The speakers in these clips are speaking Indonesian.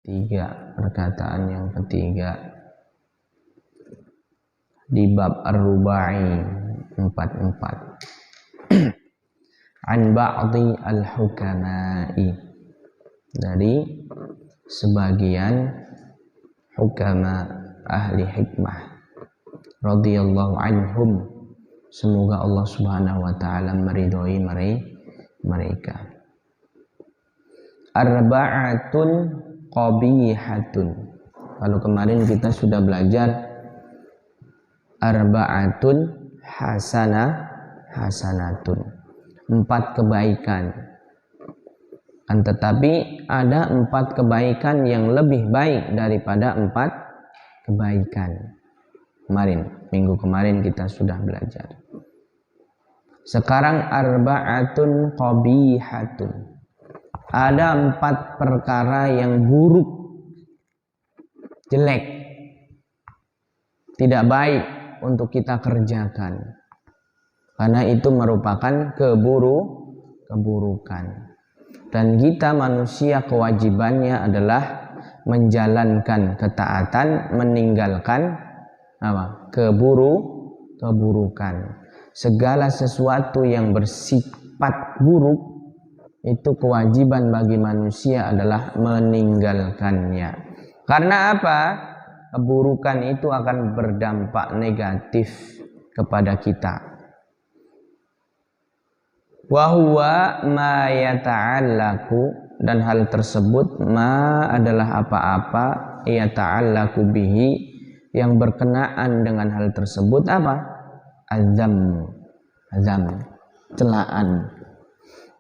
Tiga, perkataan yang ketiga di bab ar-rubai 44. An ba'dhi al-hukama'i, dari sebagian hukama ahli hikmah radhiyallahu anhum, semoga Allah Subhanahu wa taala meridhoi mereka. Arba'atun qabihatun. Kalau kemarin kita sudah belajar arba'atun hasanatun, 4 kebaikan. Tetapi ada 4 kebaikan yang lebih baik daripada 4 kebaikan. Minggu kemarin kita sudah belajar. Sekarang arba'atun qabihatun. Ada 4 perkara yang buruk, jelek, tidak baik untuk kita kerjakan, karena itu merupakan keburukan. Dan kita manusia kewajibannya adalah menjalankan ketaatan, meninggalkan keburukan. Segala sesuatu yang bersifat buruk itu kewajiban bagi manusia adalah meninggalkannya. Karena apa? Keburukan itu akan berdampak negatif kepada kita. Wa huwa ma yata'allaku, dan hal tersebut ma adalah apa-apa yata'allaku bihi, yang berkenaan dengan hal tersebut apa? Azam, celaan.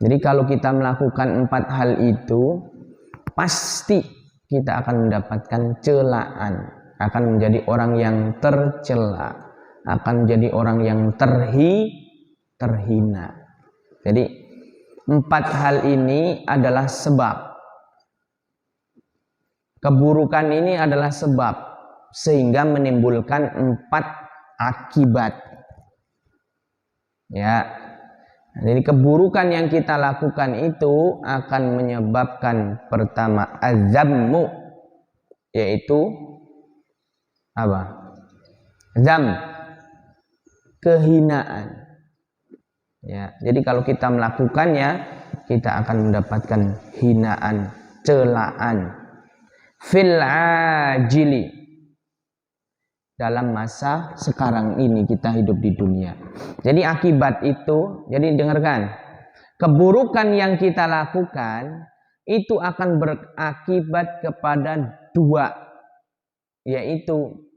Jadi kalau kita melakukan 4 hal itu, pasti kita akan mendapatkan celaan, akan menjadi orang yang tercela, akan menjadi orang yang terhina. Jadi 4 hal ini adalah sebab. Keburukan ini adalah sebab sehingga menimbulkan 4 akibat. Ya. Jadi keburukan yang kita lakukan itu akan menyebabkan pertama azammu, yaitu apa? Zam, kehinaan. Ya, jadi kalau kita melakukannya, kita akan mendapatkan hinaan, celaan. Fil ajili, dalam masa sekarang ini kita hidup di dunia. Jadi akibat itu, jadi dengarkan, keburukan yang kita lakukan itu akan berakibat kepada 2, yaitu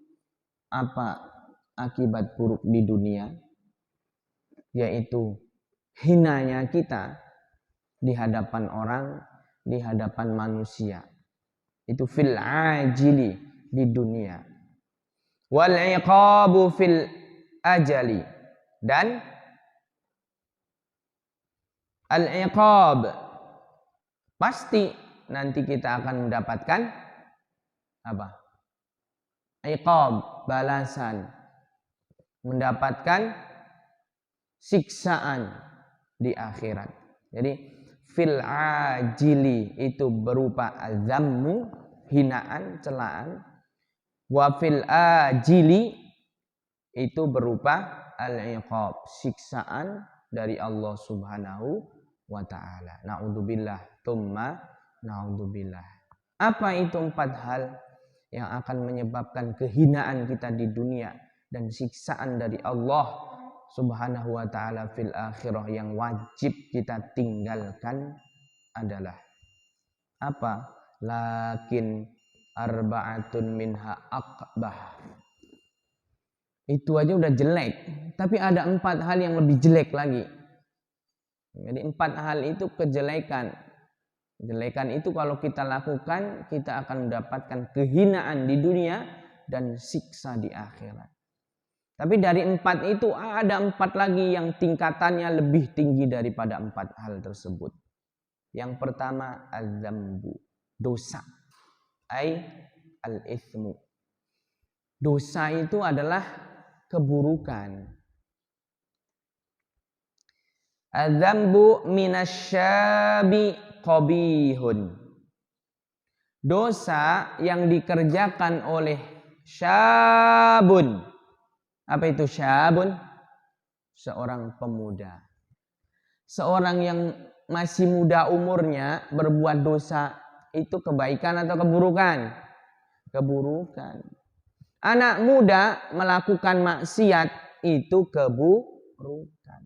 apa akibat buruk di dunia? Yaitu hinanya kita di hadapan orang, di hadapan manusia. Itu fil ajili, di dunia. Wal iqabu fil ajali, dan al iqab, pasti nanti kita akan mendapatkan apa? Iqab, balasan, mendapatkan siksaan di akhirat. Jadi fil ajili itu berupa azammu, hinaan, celaan. Wa fil ajili itu berupa al-iqab, siksaan dari Allah Subhanahu wa taala. Naudzubillah, tsumma naudzubillah. Apa itu 4 hal yang akan menyebabkan kehinaan kita di dunia dan siksaan dari Allah Subhanahu wa taala fil akhirah yang wajib kita tinggalkan adalah apa? Lakin arba'atun minha aqbah. Itu aja udah jelek, tapi ada 4 hal yang lebih jelek lagi. Jadi 4 hal itu kejelekan. Kejelekan itu kalau kita lakukan, kita akan mendapatkan kehinaan di dunia dan siksa di akhirat. Tapi dari 4 itu ada 4 lagi yang tingkatannya lebih tinggi daripada 4 hal tersebut. Yang pertama az-zambu, dosa. Al-ithmu. Dosa itu adalah keburukan. Az-zambu minasyabi qabihun. dosa yang dikerjakan oleh syabun. Apa itu syabun? Seorang pemuda. Seorang yang masih muda umurnya berbuat dosa itu kebaikan atau keburukan? Keburukan. Anak muda melakukan maksiat itu keburukan.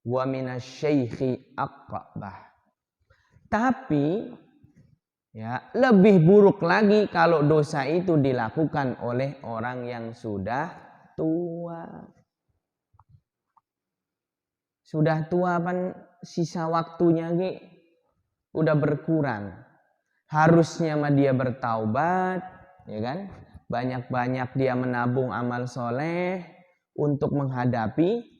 Wa minasyaikhi aqbah. Tapi ya, lebih buruk lagi kalau dosa itu dilakukan oleh orang yang sudah tua. Sudah tua kan sisa waktunya udah berkurang. Harusnya mah dia bertaubat, ya kan? Banyak-banyak dia menabung amal soleh untuk menghadapi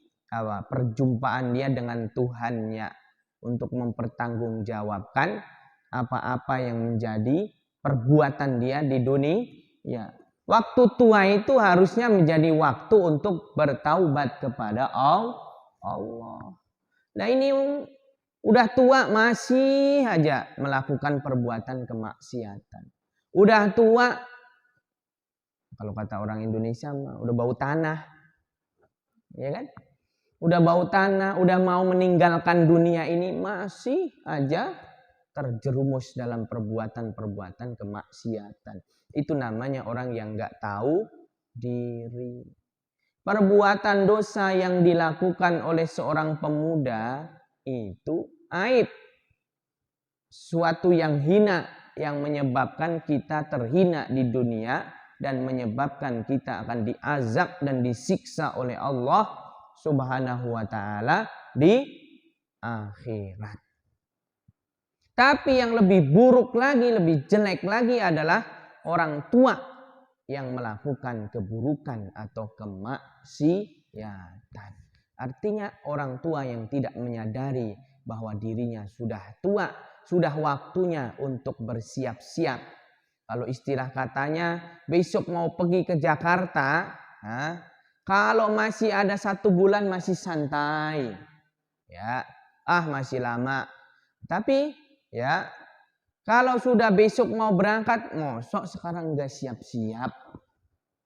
perjumpaan dia dengan Tuhannya, untuk mempertanggungjawabkan apa-apa yang menjadi perbuatan dia di dunia. Ya. Waktu tua itu harusnya menjadi waktu untuk bertaubat kepada Allah. Nah ini udah tua masih aja melakukan perbuatan kemaksiatan. Udah tua, kalau kata orang Indonesia udah bau tanah. Ya kan? Udah bau tanah, udah mau meninggalkan dunia ini masih aja terjerumus dalam perbuatan-perbuatan kemaksiatan. Itu namanya orang yang gak tahu diri. Perbuatan dosa yang dilakukan oleh seorang pemuda itu aib. Suatu yang hina yang menyebabkan kita terhina di dunia dan menyebabkan kita akan diazab dan disiksa oleh Allah Subhanahu wa ta'ala di akhirat. Tapi yang lebih buruk lagi, lebih jelek lagi adalah orang tua yang melakukan keburukan atau kemaksiatan. Artinya orang tua yang tidak menyadari bahwa dirinya sudah tua, sudah waktunya untuk bersiap-siap. Kalau istilah katanya besok mau pergi ke Jakarta, kalau masih ada 1 bulan masih santai, ya, masih lama. Tapi ya, kalau sudah besok mau berangkat, mosok sekarang enggak siap-siap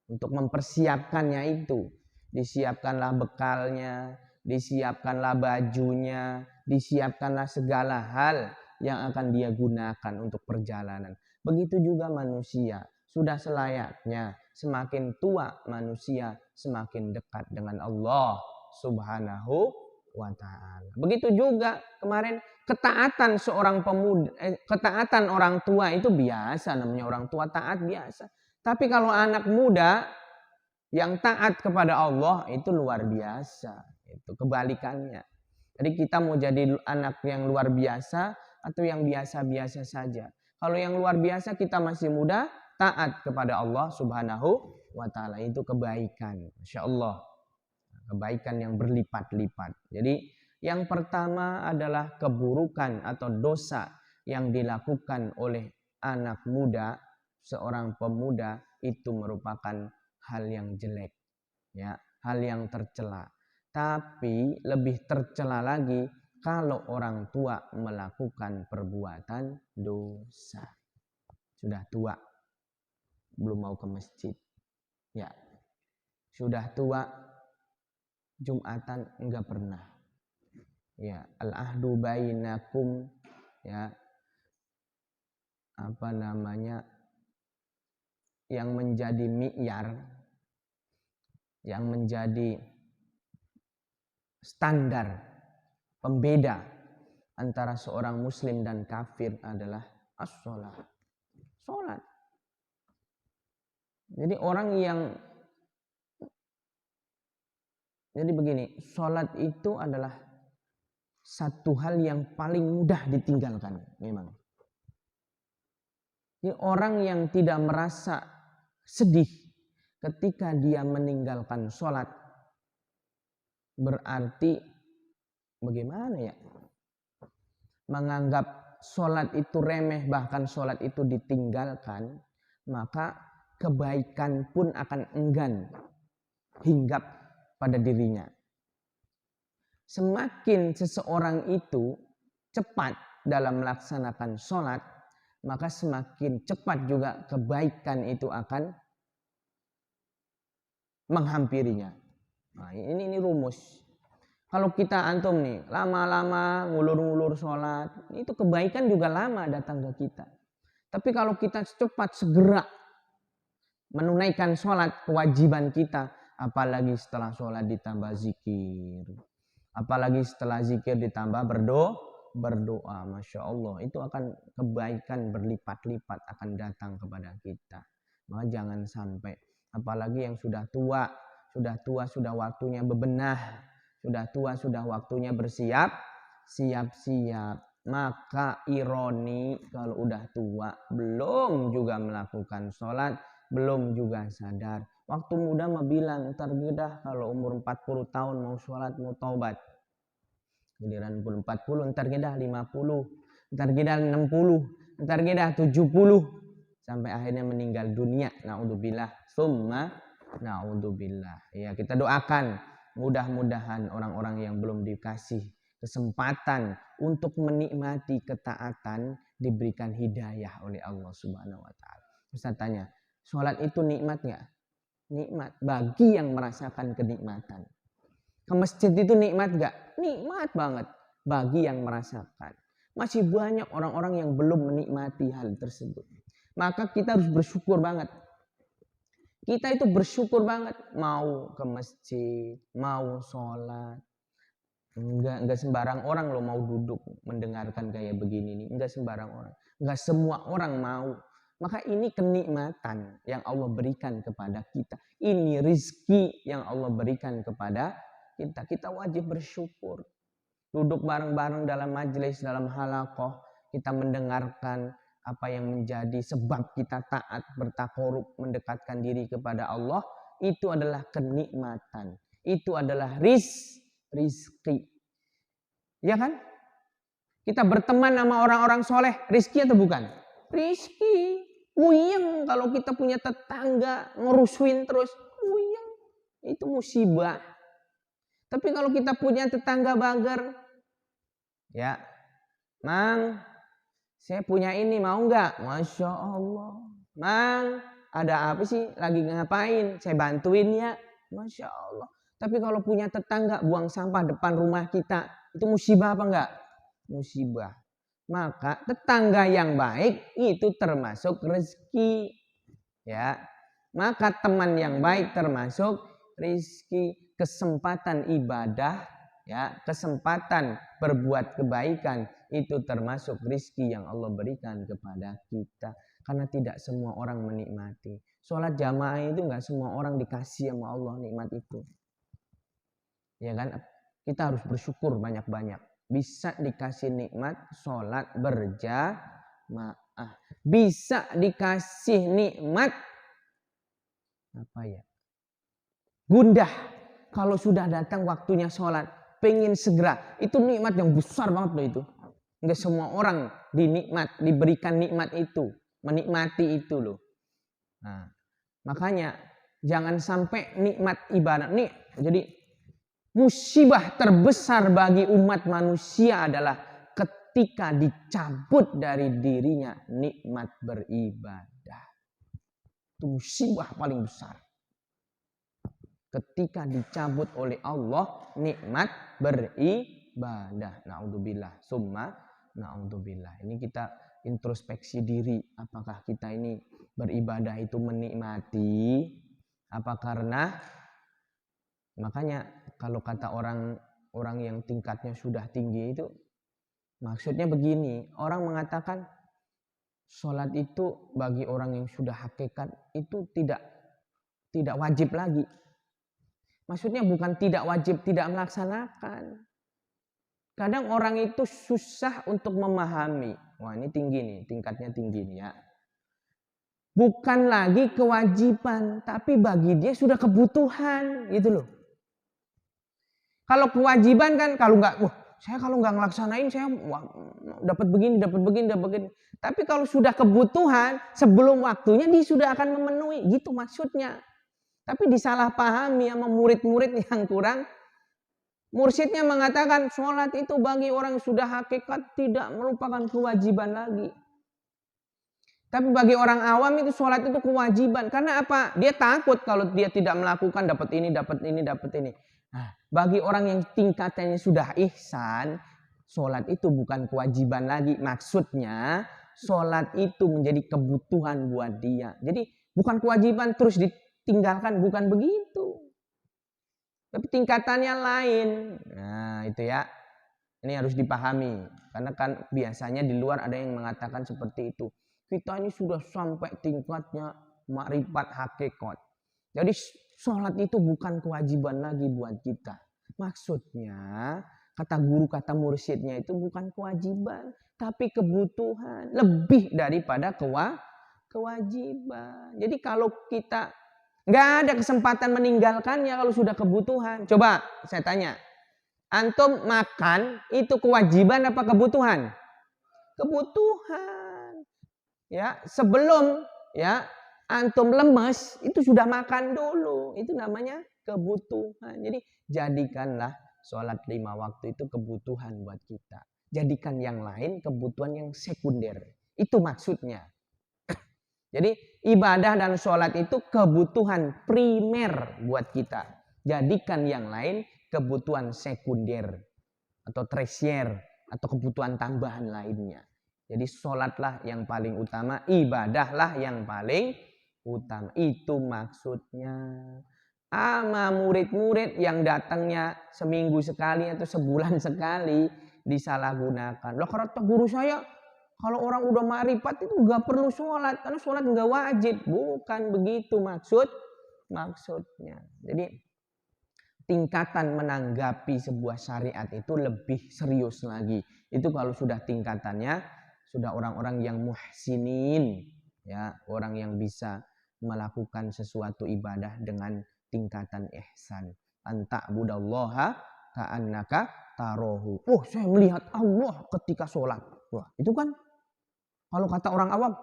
untuk mempersiapkannya itu. Disiapkanlah bekalnya, disiapkanlah bajunya, disiapkanlah segala hal yang akan dia gunakan untuk perjalanan. Begitu juga manusia, sudah selayaknya semakin tua manusia semakin dekat dengan Allah Subhanahu wa ta'ala. Begitu juga kemarin ketaatan seorang pemuda, ketaatan orang tua itu biasa, namanya orang tua taat biasa. Tapi kalau anak muda yang taat kepada Allah itu luar biasa. Itu kebalikannya. Jadi kita mau jadi anak yang luar biasa atau yang biasa-biasa saja. Kalau yang luar biasa kita masih muda, taat kepada Allah Subhanahu wa ta'ala, itu kebaikan. Masya Allah. Kebaikan yang berlipat-lipat. Jadi yang pertama adalah keburukan atau dosa yang dilakukan oleh anak muda, seorang pemuda, itu merupakan hal yang jelek, ya, hal yang tercela. Tapi lebih tercela lagi kalau orang tua melakukan perbuatan dosa. Sudah tua, belum mau ke masjid, ya. Sudah tua, Jumatan enggak pernah. Ya, al-ahdu bainakum, ya. Apa namanya? Yang menjadi mi'yar, yang menjadi standar pembeda antara seorang muslim dan kafir adalah as-sholat. Sholat. Jadi jadi begini, sholat itu adalah satu hal yang paling mudah ditinggalkan memang. Jadi orang yang tidak merasa sedih ketika dia meninggalkan sholat, berarti bagaimana ya? Menganggap sholat itu remeh, bahkan sholat itu ditinggalkan, maka kebaikan pun akan enggan hinggap pada dirinya. Semakin seseorang itu cepat dalam melaksanakan sholat, maka semakin cepat juga kebaikan itu akan menghampirinya. Nah, ini rumus. Kalau kita antum nih lama-lama ngulur-ngulur sholat, itu kebaikan juga lama datang ke kita. Tapi kalau kita cepat segera menunaikan sholat kewajiban kita, apalagi setelah sholat ditambah zikir, apalagi setelah zikir ditambah berdoa, masya Allah, itu akan kebaikan berlipat-lipat akan datang kepada kita. Maka jangan sampai, apalagi yang sudah tua sudah waktunya bebenah, sudah tua sudah waktunya siap-siap. Maka ironi kalau udah tua belum juga melakukan sholat, belum juga sadar. Waktu muda mah bilang tergedah kalau umur 40 tahun mau sholat, mau taubat. Giliran 40 ntar gedah 50, ntar gedah 60, ntar gedah 70, sampai akhirnya meninggal dunia. Naudzubillah, summa naudzubillah. Ya, kita doakan mudah-mudahan orang-orang yang belum dikasih kesempatan untuk menikmati ketaatan diberikan hidayah oleh Allah Subhanahu wa taala. Ustaz tanya, sholat itu nikmat enggak? Nikmat bagi yang merasakan kenikmatan. Ke masjid itu nikmat enggak? Nikmat banget bagi yang merasakan. Masih banyak orang-orang yang belum menikmati hal tersebut. Maka kita harus bersyukur banget. Kita itu bersyukur banget mau ke masjid, mau sholat. Enggak sembarang orang lo mau duduk mendengarkan kayak begini nih. Enggak sembarang orang. Enggak semua orang mau. Maka ini kenikmatan yang Allah berikan kepada kita. Ini rizki yang Allah berikan kepada kita. Kita wajib bersyukur. Duduk bareng-bareng dalam majelis, dalam halaqah. Kita mendengarkan apa yang menjadi sebab kita taat, bertakarub, mendekatkan diri kepada Allah. Itu adalah kenikmatan. Itu adalah rizki. Ya kan? Kita berteman sama orang-orang soleh, rizki atau bukan? Rizki. Uyeng kalau kita punya tetangga ngerusuin terus, uyeng. Itu musibah. Tapi kalau kita punya tetangga bager, ya, Mang, saya punya ini, mau nggak? Masya Allah. Mang, ada apa sih? Lagi ngapain? Saya bantuin ya. Masya Allah. Tapi kalau punya tetangga buang sampah depan rumah kita, itu musibah apa enggak? Musibah. Maka tetangga yang baik itu termasuk rezeki. Ya. Maka teman yang baik termasuk rezeki, kesempatan ibadah, ya, kesempatan berbuat kebaikan itu termasuk rezeki yang Allah berikan kepada kita. Karena tidak semua orang menikmati. Sholat jamaah itu enggak semua orang dikasih sama Allah nikmat itu. Ya kan? Kita harus bersyukur banyak-banyak. Bisa dikasih nikmat sholat berjamaah. Bisa dikasih nikmat apa ya? Gundah. Kalau sudah datang waktunya sholat, pengen segera. Itu nikmat yang besar banget loh itu. Enggak semua orang diberikan nikmat itu. Menikmati itu loh. Nah, makanya jangan sampai nikmat ibadah. Jadi musibah terbesar bagi umat manusia adalah ketika dicabut dari dirinya nikmat beribadah. Itu musibah paling besar. Ketika dicabut oleh Allah nikmat beribadah. Naudzubillah, summa naudzubillah. Ini kita introspeksi diri. Apakah kita ini beribadah itu menikmati? Apa karena makanya kalau kata orang yang tingkatnya sudah tinggi itu maksudnya begini, orang mengatakan sholat itu bagi orang yang sudah hakikat itu tidak wajib lagi. Maksudnya bukan tidak wajib, tidak melaksanakan. Kadang orang itu susah untuk memahami. Wah, ini tinggi nih, tingkatnya tinggi nih ya. Bukan lagi kewajiban, tapi bagi dia sudah kebutuhan gitu loh. Kalau kewajiban kan kalau nggak ngelaksanain saya dapat begini. Tapi kalau sudah kebutuhan sebelum waktunya dia sudah akan memenuhi, gitu maksudnya. Tapi disalahpahami sama murid-murid yang kurang. Mursyidnya mengatakan sholat itu bagi orang yang sudah hakikat tidak merupakan kewajiban lagi. Tapi bagi orang awam itu sholat itu kewajiban. Karena apa? Dia takut kalau dia tidak melakukan dapat ini, dapat ini, dapat ini. Nah, bagi orang yang tingkatannya sudah ihsan, sholat itu bukan kewajiban lagi. Maksudnya sholat itu menjadi kebutuhan buat dia. Jadi bukan kewajiban terus ditinggalkan, bukan begitu. Tapi tingkatannya lain. Nah itu ya. Ini harus dipahami. Karena kan biasanya di luar ada yang mengatakan seperti itu. Kita ini sudah sampai tingkatnya makrifat hakikat. Jadi sholat itu bukan kewajiban lagi buat kita. Maksudnya kata guru, kata mursyidnya itu bukan kewajiban. Tapi kebutuhan. Lebih daripada kewajiban. Jadi kalau kita nggak ada kesempatan meninggalkannya kalau sudah kebutuhan. Coba saya tanya. Antum makan itu kewajiban apa kebutuhan? Kebutuhan. Ya, sebelum ya antum lemes itu sudah makan dulu. Itu namanya kebutuhan. Jadi jadikanlah sholat 5 waktu itu kebutuhan buat kita. Jadikan yang lain kebutuhan yang sekunder. Itu maksudnya. Jadi ibadah dan sholat itu kebutuhan primer buat kita. Jadikan yang lain kebutuhan sekunder atau tersier atau kebutuhan tambahan lainnya. Jadi sholatlah yang paling utama, ibadahlah yang paling utama. Itu maksudnya. Ama murid-murid yang datangnya seminggu sekali atau sebulan sekali disalahgunakan. Loh kata guru saya, kalau orang udah makrifat itu nggak perlu sholat. Karena sholat nggak wajib. Bukan begitu maksudnya. Jadi tingkatan menanggapi sebuah syariat itu lebih serius lagi. Itu kalau sudah tingkatannya sudah orang-orang yang muhsinin, ya, orang yang bisa melakukan sesuatu ibadah dengan tingkatan ihsan. Anta'budallaha ka'annaka tarohu. Oh, saya melihat Allah ketika sholat. Wah, itu kan kalau kata orang awam,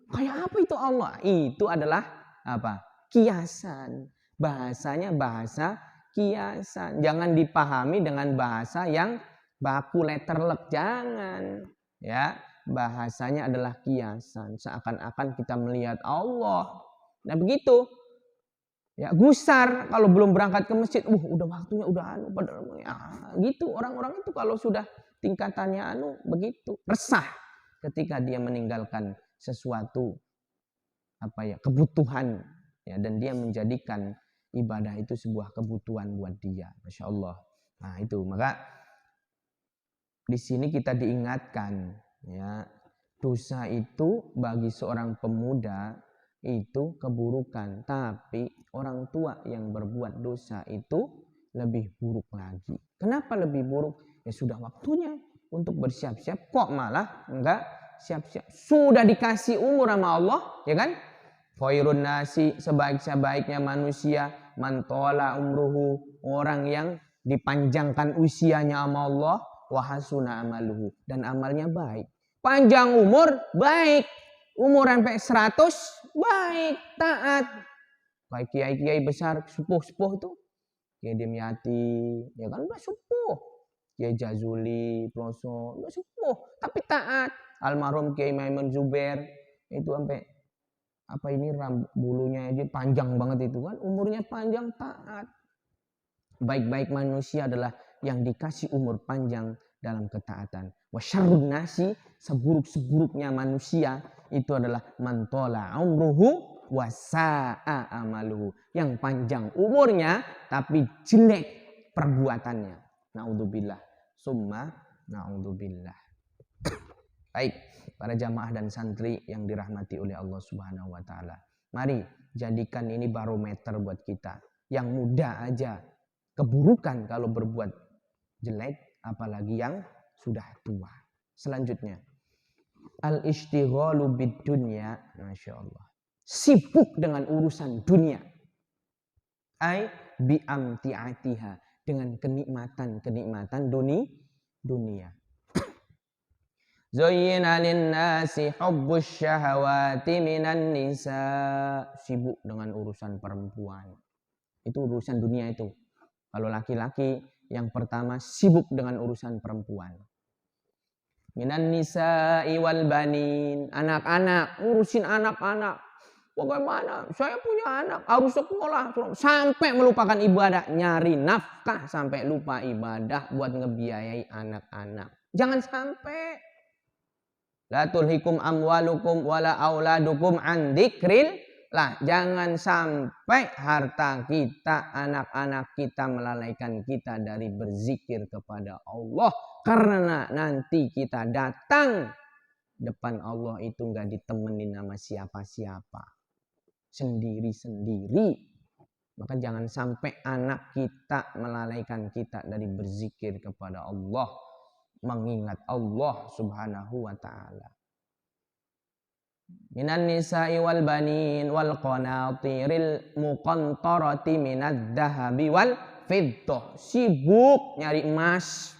kayak apa itu Allah? Itu adalah apa? Kiasan. Bahasanya bahasa kiasan. Jangan dipahami dengan bahasa yang baku letterlek. Jangan. Ya, bahasanya adalah kiasan. Seakan-akan kita melihat Allah. Nah begitu. Ya gusar kalau belum berangkat ke masjid. Udah waktunya udah padahal ya, gitu. Orang-orang itu kalau sudah tingkatannya begitu. Resah ketika dia meninggalkan sesuatu kebutuhan ya, dan dia menjadikan ibadah itu sebuah kebutuhan buat dia. Masya Allah. Nah itu maka di sini kita diingatkan ya, dosa itu bagi seorang pemuda itu keburukan, tapi orang tua yang berbuat dosa itu lebih buruk lagi. Kenapa lebih buruk? Ya sudah waktunya untuk bersiap-siap, kok malah enggak siap-siap. Sudah dikasih umur sama Allah, ya kan? Khairun nasi, sebaik-sebaiknya manusia, mantola umruhu, orang yang dipanjangkan usianya sama Allah, wahasuna amaluhu, dan amalnya baik. Panjang umur baik, umur sampai 100 baik, taat. Kayak kiai-kiai besar, sepuh-sepuh itu, Kiai Dimyati, ya kan udah sepuh. Kiai Jazuli, Ploso, udah sepuh, tapi taat. Almarhum Kiai Maimun Zubair itu sampai bulunya aja panjang banget itu kan, umurnya panjang, taat. Baik-baik manusia adalah yang dikasih umur panjang dalam ketaatan. Wa syarrun nasi, seburuk-seburuknya manusia itu adalah man tola umruhu wa sa'a amaluhu, yang panjang umurnya tapi jelek perbuatannya. Naudzubillah, summa naudzubillah. Baik, para jamaah dan santri yang dirahmati oleh Allah Subhanahu wa taala. Mari jadikan ini barometer buat kita. Yang muda aja keburukan kalau berbuat jelek, apalagi yang sudah tua. Selanjutnya, al-ishtighalu bid-dunya, Masya Allah. Sibuk dengan urusan dunia. Ai bi'amti'atiha, dengan kenikmatan dunia. Zayyina lin-nasi hubbus syahawati minan nisa. Sibuk dengan urusan perempuan. Itu urusan dunia itu. Kalau laki-laki yang pertama sibuk dengan urusan perempuan. Minan nisa'i wal banin. Anak-anak, ngurusin anak-anak. Bagaimana? Saya punya anak, harus sekolah. Sampai melupakan ibadah. Nyari nafkah sampai lupa ibadah buat ngebiayai anak-anak. Jangan sampai. La tulhikum amwalukum wala auladukum an dzikrillah. Jangan sampai harta kita, anak-anak kita melalaikan kita dari berzikir kepada Allah. Karena nanti kita datang depan Allah itu nggak ditemenin sama siapa-siapa. Sendiri-sendiri. Maka jangan sampai anak kita melalaikan kita dari berzikir kepada Allah. Mengingat Allah subhanahu wa ta'ala. Minan nisa'i wal banin wal qanatiril muqantarati minad dahabi wal fiddah. Sibuk nyari emas.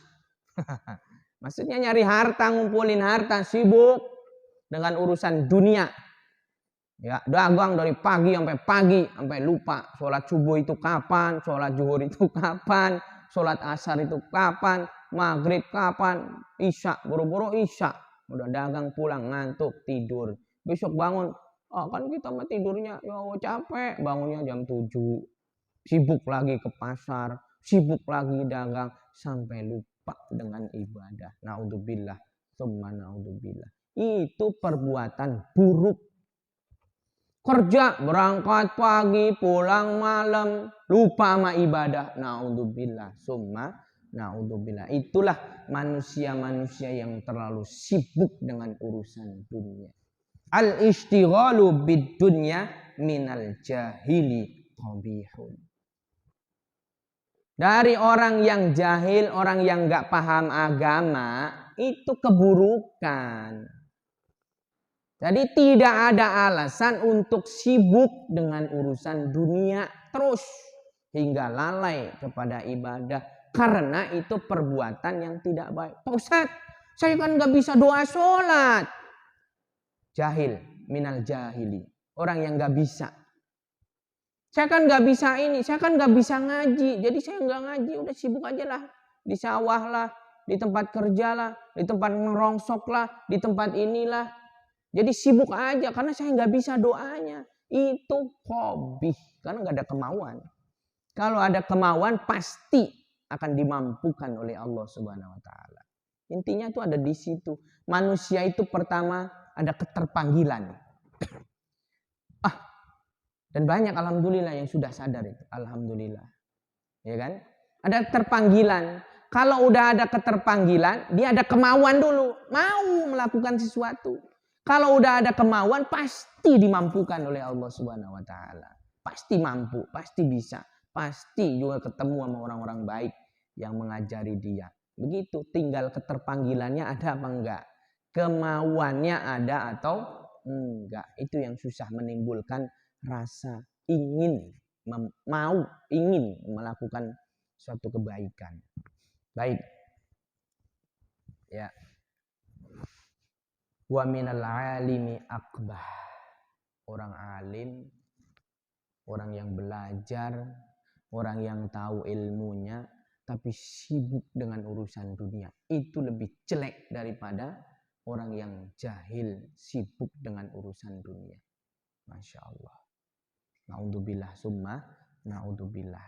Maksudnya nyari harta, ngumpulin harta, sibuk dengan urusan dunia. Ya, dagang dari pagi, sampai lupa sholat subuh itu kapan, sholat zuhur itu kapan, sholat asar itu kapan, maghrib kapan, isya, buru-buru isya. Udah dagang pulang, ngantuk, tidur. Besok bangun, kan kita mah tidurnya, ya capek, bangunnya jam 7. Sibuk lagi ke pasar, sibuk lagi dagang, sampai lupa dengan ibadah. Naudzubillah, tsumma naudzubillah. Itu perbuatan buruk. Kerja, berangkat pagi, pulang malam, lupa sama ibadah. Naudzubillah, tsumma naudzubillah. Itulah manusia-manusia yang terlalu sibuk dengan urusan dunia. Al-ishtighalu bid-dunya minal jahili qabihun. Dari orang yang jahil, orang yang gak paham agama, itu keburukan. Jadi tidak ada alasan untuk sibuk dengan urusan dunia terus. Hingga lalai kepada ibadah. Karena itu perbuatan yang tidak baik. Pak Ustadz, saya kan gak bisa doa sholat. Jahil, minal jahili. Orang yang gak bisa. Saya kan gak bisa ini, saya kan gak bisa ngaji. Jadi saya gak ngaji, udah sibuk aja lah. Di sawah lah, di tempat kerja lah, di tempat ngerongsok lah, di tempat inilah. Jadi sibuk aja karena saya gak bisa doanya. Itu hobi, karena gak ada kemauan. Kalau ada kemauan pasti akan dimampukan oleh Allah Subhanahu wa taala. Intinya itu ada di situ. Manusia itu pertama ada keterpanggilan. Dan banyak alhamdulillah yang sudah sadar itu. Alhamdulillah. Ya kan? Ada terpanggilan. Kalau udah ada keterpanggilan, dia ada kemauan dulu. Mau melakukan sesuatu. Kalau udah ada kemauan, pasti dimampukan oleh Allah Subhanahu wa taala. Pasti mampu, pasti bisa. Pasti juga ketemu sama orang-orang baik yang mengajari dia. Begitu, tinggal keterpanggilannya ada apa enggak. Kemauannya ada atau enggak. Itu yang susah, menimbulkan rasa ingin, ingin melakukan suatu kebaikan. Baik. Ya. Wa minal alimi akbah. Orang alim, orang yang belajar, orang yang tahu ilmunya, tapi sibuk dengan urusan dunia. Itu lebih jelek daripada orang yang jahil, sibuk dengan urusan dunia. Masya Allah. Naudzubillah, summa naudzubillah.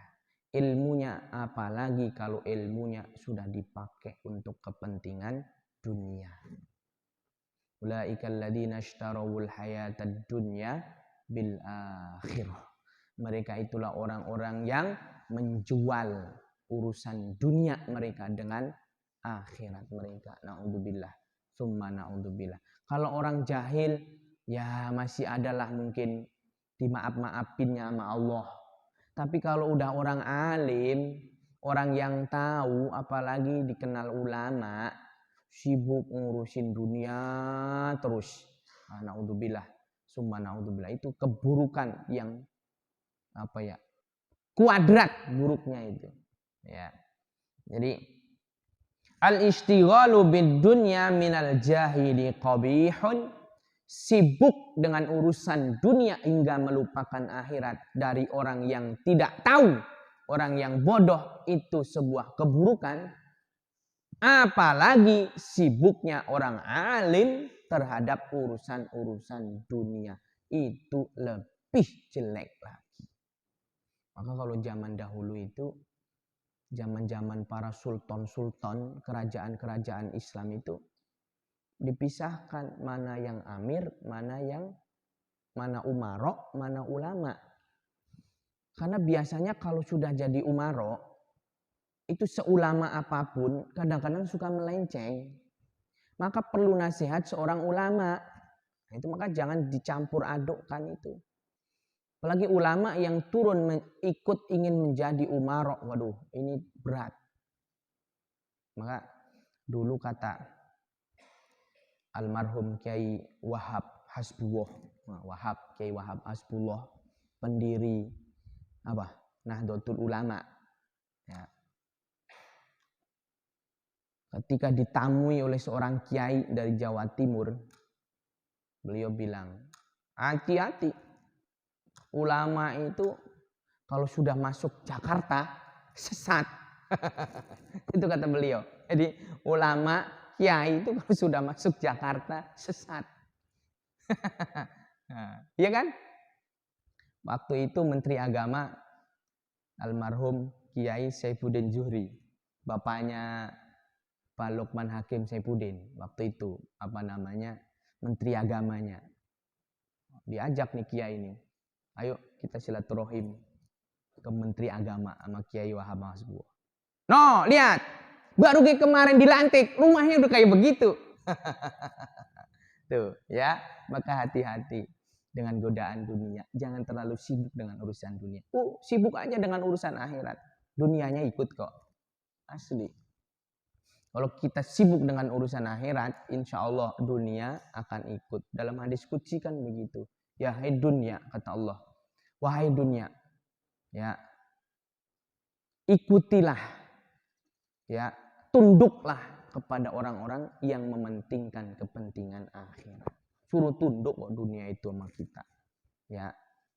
Ilmunya, apalagi kalau ilmunya sudah dipakai untuk kepentingan dunia. Ulaikal ladzina ishtarawul hayatad dunya bil akhirah. Mereka itulah orang-orang yang menjual urusan dunia mereka dengan akhirat mereka. Naudzubillah, summa naudzubillah. Kalau orang jahil, ya masih adalah mungkin dimaaf-maafinnya sama Allah. Tapi kalau udah orang alim, orang yang tahu, apalagi dikenal ulama, sibuk ngurusin dunia terus. Naudzubillah, summa naudzubillah. Itu keburukan yang kuadrat buruknya itu. Ya. Jadi al-ishtighalu bid-dunya minal jahili qabihun. Sibuk dengan urusan dunia hingga melupakan akhirat dari orang yang tidak tahu, orang yang bodoh, itu sebuah keburukan. Apalagi sibuknya orang alim terhadap urusan-urusan dunia. Itu lebih jelek lagi. Maka kalau zaman dahulu itu, zaman-zaman para sultan-sultan, kerajaan-kerajaan Islam itu, dipisahkan mana yang amir, mana umarok, mana ulama. Karena biasanya kalau sudah jadi umarok, itu seulama apapun kadang-kadang suka melenceng. Maka perlu nasihat seorang ulama. Itu maka jangan dicampur adukkan itu. Apalagi ulama yang turun ikut ingin menjadi umarok. Waduh, ini berat. Maka dulu kata almarhum Kiai Wahab Hasbullah. Kiai Wahab Hasbullah, pendiri Nahdlatul Ulama. Ya. Ketika ditamui oleh seorang kiai dari Jawa Timur, beliau bilang, hati-hati, ulama itu kalau sudah masuk Jakarta sesat. Itu kata beliau. Jadi ulama, kiai itu kalau sudah masuk Jakarta sesat. Iya kan? Waktu itu Menteri Agama almarhum Kiai Saifuddin Zuhri, bapaknya Pak Lukman Hakim Saifuddin, waktu itu Menteri Agamanya. Diajak nih Kiai ini, ayo kita silaturahim ke Menteri Agama sama Kiai Wahab Hasbullah. No, lihat, baru kayak kemarin dilantik, rumahnya udah kayak begitu. Tuh ya, maka hati-hati dengan godaan dunia. Jangan terlalu sibuk dengan urusan dunia. Sibuk aja dengan urusan akhirat. Dunianya ikut kok. Asli. Kalau kita sibuk dengan urusan akhirat, insya Allah dunia akan ikut. Dalam hadis qudsi kan begitu. Ya hai dunia, kata Allah. Wahai dunia, ya ikutilah, ya tunduklah kepada orang-orang yang mementingkan kepentingan akhirat. Suruh tunduk kok dunia itu sama kita. Ya.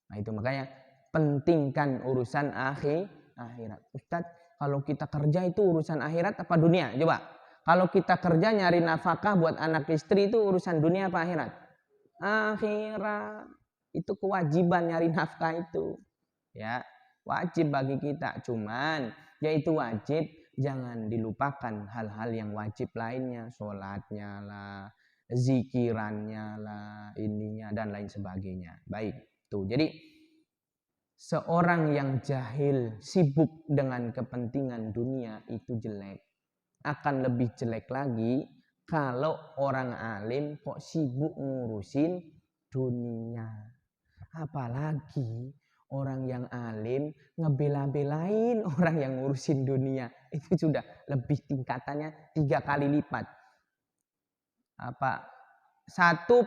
Nah itu makanya pentingkan urusan akhirat. Ustadz, kalau kita kerja itu urusan akhirat apa dunia? Coba. Kalau kita kerja nyari nafkah buat anak istri itu urusan dunia apa akhirat? Akhirat. Itu kewajiban nyari nafkah itu. Ya, wajib bagi kita. Cuman ya itu wajib, jangan dilupakan hal-hal yang wajib lainnya, sholatnya lah, zikirannya lah, ininya dan lain sebagainya. Baik, tuh. Jadi seorang yang jahil sibuk dengan kepentingan dunia itu jelek. Akan lebih jelek lagi kalau orang alim kok sibuk ngurusin dunia. Apalagi orang yang alim ngebela-belain orang yang ngurusin dunia. Itu sudah lebih tingkatannya 3 kali lipat. 1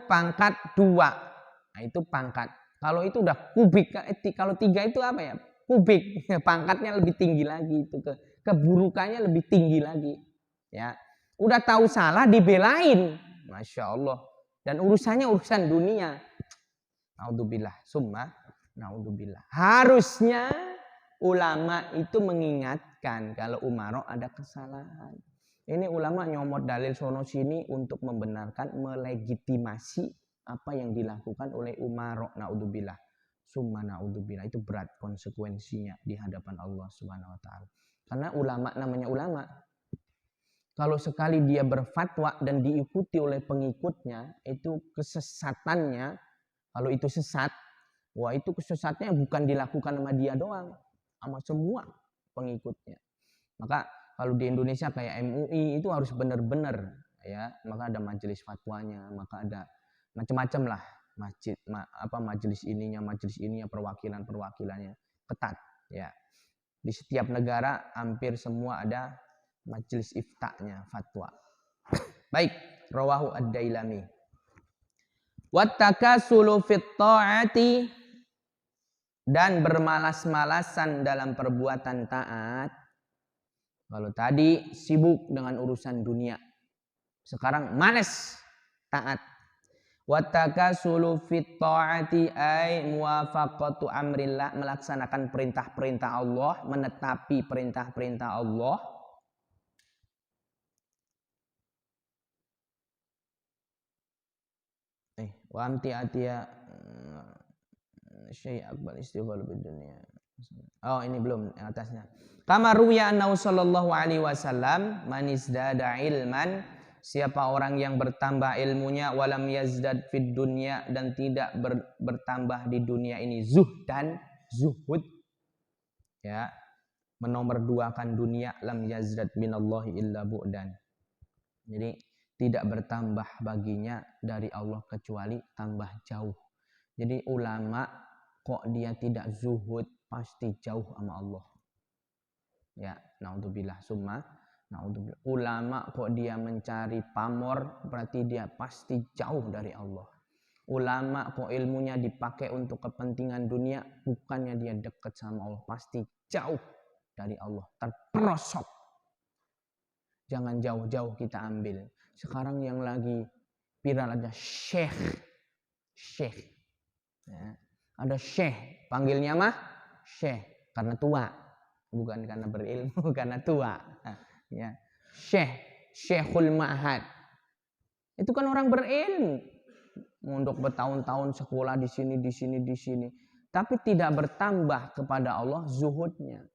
pangkat 2. Nah itu pangkat. Kalau itu udah kubik. Kalau 3 itu apa ya? Kubik. Pangkatnya lebih tinggi lagi. Itu keburukannya lebih tinggi lagi. Ya, udah tahu salah dibelain. Masya Allah. Dan urusannya urusan dunia. Naudzubillah. Summa naudzubillah. Harusnya ulama itu mengingatkan kalau umarok ada kesalahan. Ini ulama nyomot dalil sono sini untuk membenarkan, melegitimasi apa yang dilakukan oleh umarok. Naudzubillah. Summa naudzubillah. Itu berat konsekuensinya di hadapan Allah Subhanahu wa taala. Karena ulama namanya ulama. Kalau sekali dia berfatwa dan diikuti oleh pengikutnya, itu kesesatannya, kalau itu sesat, wah itu kesesatnya bukan dilakukan sama dia doang, sama semua pengikutnya. Maka kalau di Indonesia kayak MUI itu harus benar-benar, ya, maka ada majelis fatwanya, maka ada macam-macam lah majelis ininya, perwakilannya ketat, ya. Di setiap negara hampir semua ada majelis iftaknya, fatwa. Baik, rawahu ad-Dailami. Wattakasulu fit ta'ati, dan bermalas-malasan dalam perbuatan taat. Kalau tadi sibuk dengan urusan dunia, sekarang malas taat. Wattakasulu fit ta'ati ay muwafaqatu amrillah, melaksanakan perintah-perintah Allah, menetapi perintah-perintah Allah. Wa amti atiya syai' akbar istighfar bid dunya. Oh, ini belum yang atasnya. Kama ruwiya annahu sallallahu alaihi wasallam man izdada ilman, siapa orang yang bertambah ilmunya walam yazdad fid dunya, dan tidak bertambah di dunia ini zuhdan, zuhud, ya, menomorduakan dunia, lam yazdad minallahi illa bu'dan. Jadi tidak bertambah baginya dari Allah kecuali tambah jauh. Jadi ulama kok dia tidak zuhud, pasti jauh sama Allah. Ya, naudzubillah, summa naudzubillah. Ulama kok dia mencari pamor, berarti dia pasti jauh dari Allah. Ulama kok ilmunya dipakai untuk kepentingan dunia, bukannya dia dekat sama Allah, pasti jauh dari Allah, terperosok. Jangan jauh-jauh kita ambil. Sekarang yang lagi viral ada syekh. Ya. Ada syekh, panggilnya mah syekh karena tua, bukan karena berilmu, karena tua. Ya. Syekhul Ma'had. Itu kan orang berilmu. Untuk bertahun-tahun sekolah di sini. Tapi tidak bertambah kepada Allah zuhudnya.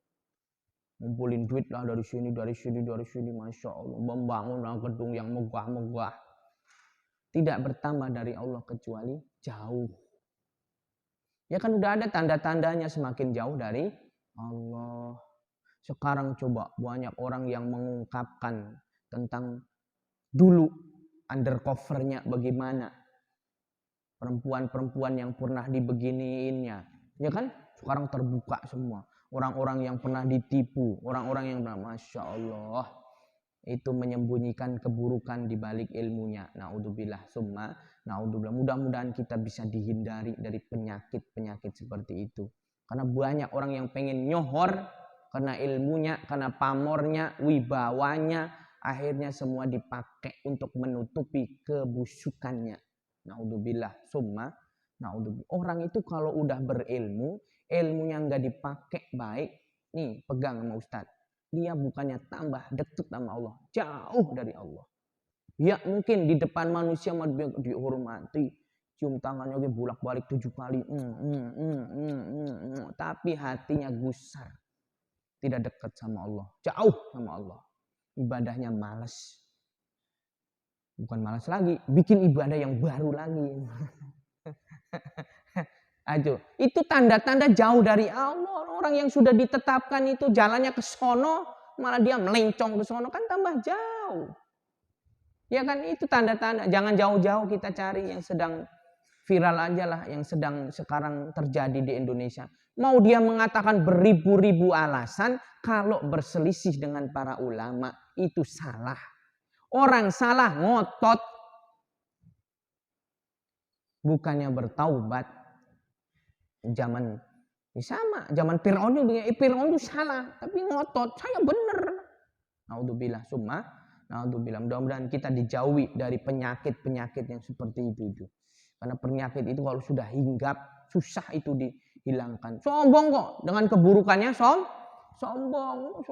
Ngumpulin duit lah dari sini, Masya Allah. Membangun gedung yang megah-megah. Tidak bertambah dari Allah kecuali jauh. Ya kan udah ada tanda-tandanya semakin jauh dari Allah. Sekarang coba banyak orang yang mengungkapkan tentang dulu undercovernya bagaimana. Perempuan-perempuan yang pernah dibeginiinnya. Ya kan? Sekarang terbuka semua. Orang-orang yang pernah ditipu. Orang-orang yang pernah, Masya Allah. Itu menyembunyikan keburukan di balik ilmunya. Naudzubillah, summa naudzubillah. Mudah-mudahan kita bisa dihindari dari penyakit-penyakit seperti itu. Karena banyak orang yang pengen nyohor karena ilmunya, karena pamornya, wibawanya, akhirnya semua dipakai untuk menutupi kebusukannya. Naudzubillah, summa naudzubillah. Orang itu kalau udah berilmu, ilmunya nggak dipakai baik, nih pegang sama Ustadz. Dia bukannya tambah dekat sama Allah, jauh dari Allah. Ya mungkin di depan manusia dihormati, cium tangannya bolak-balik 7 kali, tapi hatinya gusar, tidak dekat sama Allah, jauh sama Allah. Ibadahnya malas, bukan malas lagi, bikin ibadah yang baru lagi. Aduh, itu tanda-tanda jauh dari Allah. Orang yang sudah ditetapkan itu jalannya ke sono, malah dia melencong ke sono, kan tambah jauh. Ya kan itu tanda-tanda. Jangan jauh-jauh kita cari yang sedang viral aja lah, yang sedang sekarang terjadi di Indonesia. Mau dia mengatakan beribu-ribu alasan, kalau berselisih dengan para ulama itu salah. Orang salah ngotot, bukannya bertaubat. Zaman Fir'aun itu salah, tapi ngotot, saya benar. Naudzubillah, summa naudzubillah. Mudah-mudahan kita dijauhi dari penyakit-penyakit yang seperti itu. Karena penyakit itu kalau sudah hinggap, susah itu dihilangkan. Sombong kok dengan keburukannya, sombong,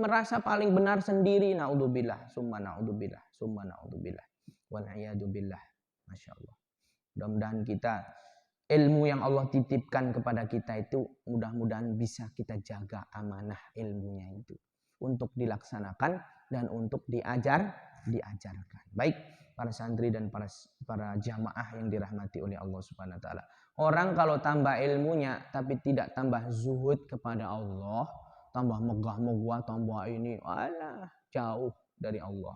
merasa paling benar sendiri. Naudzubillah, summa naudzubillah, summa naudzubillah. Wal iyadu billah. Masya Allah. Mudah-mudahan kita ilmu yang Allah titipkan kepada kita itu mudah-mudahan bisa kita jaga amanah ilmunya itu untuk dilaksanakan dan untuk diajarkan. Baik para santri dan para jamaah yang dirahmati oleh Allah Subhanahu wa taala. Orang kalau tambah ilmunya tapi tidak tambah zuhud kepada Allah, tambah megah-megah, tambah ini, alah, jauh dari Allah.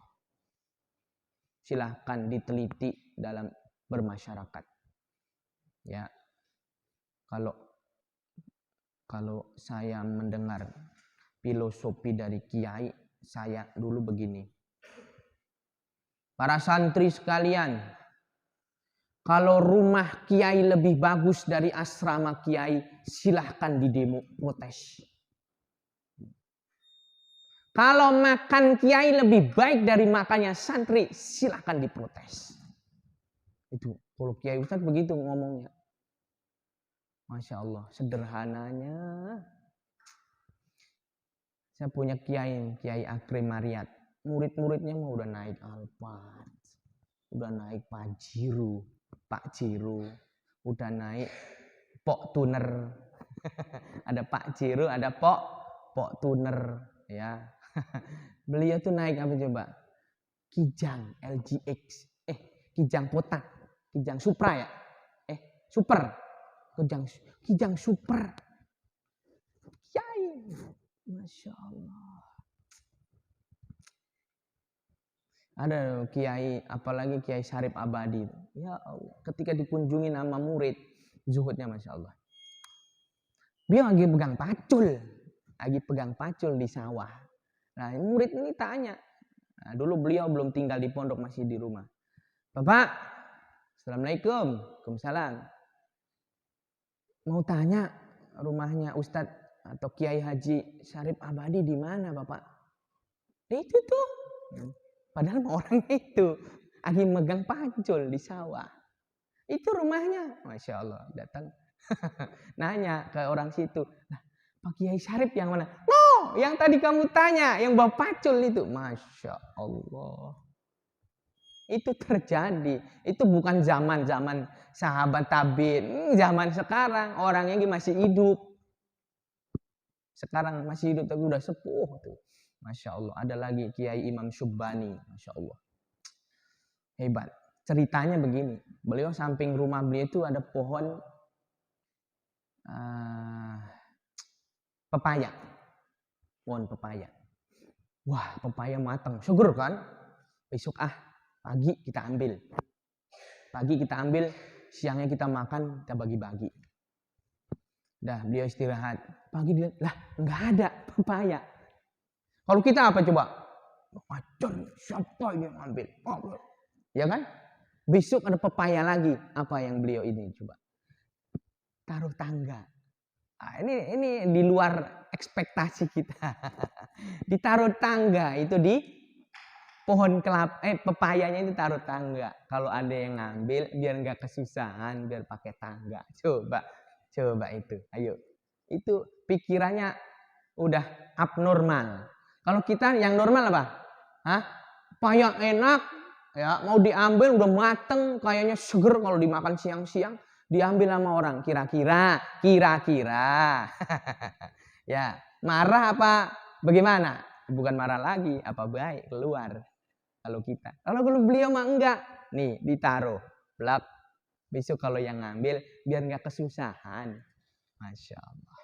Silahkan diteliti dalam bermasyarakat. Ya, kalau saya mendengar filosofi dari kiai, saya dulu begini. Para santri sekalian, kalau rumah kiai lebih bagus dari asrama kiai, silahkan didemo protes. Kalau makan kiai lebih baik dari makannya santri, silahkan diprotes. Itu kalau kiai Ustadz begitu ngomongnya. Masya Allah, sederhananya. Saya punya Kiai Akrim Mariat. Murid-muridnya mah udah naik Alphard, udah naik Pajero, Pak Ciru, udah naik Pok Tuner. Ada Pak Ciru, ada Pok Tuner, ya. Beliau tuh naik apa coba? Kijang LGX. Kijang Potak, Kijang Supra ya? Super. Kijang Super. Kiai. Masya Allah. Ada kiai, apalagi Kiai Syarif Abadi. Ya Allah, ketika dikunjungi nama murid, zuhudnya Masya Allah. Dia lagi pegang pacul di sawah. Nah, murid ini tanya. Nah, dulu beliau belum tinggal di pondok, masih di rumah. Bapak, Assalamualaikum. Waalaikumsalam. Mau tanya rumahnya Ustadz atau Kiai Haji Syarif Abadi di mana, Bapak? Itu tuh. Padahal orangnya itu lagi megang pacul di sawah. Itu rumahnya. Masya Allah, datang. Nanya ke orang situ. Nah, Pak Kiai Syarif yang mana? No, yang tadi kamu tanya, yang bawa pacul itu. Masya Allah. Itu terjadi. Itu bukan zaman sahabat tabi'in. Zaman sekarang orangnya masih hidup. Sekarang masih hidup tapi udah sepuh tuh. Masya Allah. Ada lagi Kiai Imam Syubbani. Masya Allah. Hebat. Ceritanya begini. Beliau samping rumah beliau itu ada pohon pepaya. Pohon pepaya. Wah, pepaya matang. Seger kan? Besok pagi kita ambil. Pagi kita ambil, siangnya kita makan, kita bagi-bagi. Dah, beliau istirahat. Pagi dia, lah nggak ada pepaya. Kalau kita apa coba? Ajar, siapa ini yang ambil? Ya kan? Besok ada pepaya lagi. Apa yang beliau ini coba? Taruh tangga. Ini di luar ekspektasi kita. Ditaruh tangga itu di pohon pepayanya itu taruh tangga. Kalau ada yang ngambil biar nggak kesusahan, biar pakai tangga. Coba itu. Ayo. Itu pikirannya udah abnormal. Kalau kita yang normal apa? Pepaya enak, ya mau diambil udah mateng, kayaknya seger kalau dimakan siang-siang. Diambil sama orang, kira-kira. Ya, marah apa bagaimana? Bukan marah lagi, apa baik keluar. Kalau kita. Kalau beliau mah enggak. Nih, ditaruh. Blak. Besok kalau yang ngambil biar enggak kesusahan. Masya Allah.